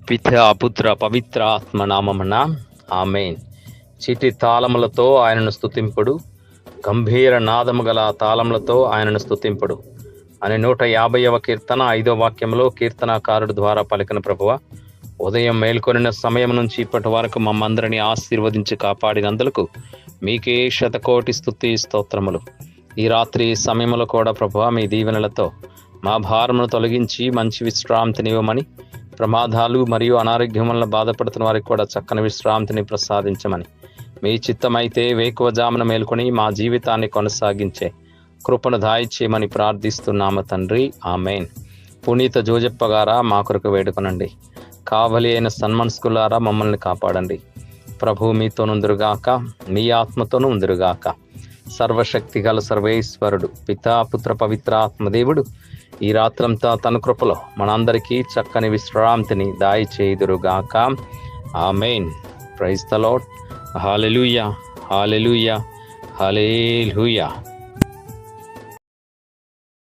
పితా పుత్ర పవిత్ర ఆత్మ నామమున ఆమేన్. చిటి తాళములతో ఆయనను స్తుతింపుడు, గంభీర నాదము గల తాళములతో ఆయనను స్తుతింపుడు అని 150వ కీర్తన 5వ వాక్యంలో కీర్తనాకారుడు ద్వారా పలికిన ప్రభువ, ఉదయం మేల్కొనిన సమయం నుంచి ఇప్పటి వరకు మమ్మందరినీ ఆశీర్వదించి కాపాడినందులకు మీకే శతకోటి స్తుతి స్తోత్రములు. ఈ రాత్రి సమయంలో కూడా ప్రభువ, మీ దీవెనలతో మా భారమును తొలగించి మంచి విశ్రాంతినివ్వమని, ప్రమాదాలు మరియు అనారోగ్యం వల్ల బాధపడుతున్న వారికి కూడా చక్కని విశ్రాంతిని ప్రసాదించమని, మీ చిత్తమైతే వేకువజామున మేల్కొని మా జీవితాన్ని కొనసాగించే కృపను దాయిచేయమని ప్రార్థిస్తున్నాము తండ్రి, ఆమేన్. పునీత జోజప్ప గారా మా కొరకు వేడుకొనండి. కావలి అయిన సన్మనస్కులారా మమ్మల్ని కాపాడండి. ప్రభు మీతో నుందురుగాక, మీ ఆత్మతోనూ ఉందురుగాక. సర్వశక్తి గల సర్వేశ్వరుడు పితా పుత్ర పవిత్ర ఆత్మదేవుడు ఈ రాత్రంతా తన కృపలో మనందరికీ చక్కని విశ్రాంతిని దాయిచేయుదురుగాక. Amen. Praise the Lord. Hallelujah, hallelujah, hallelujah.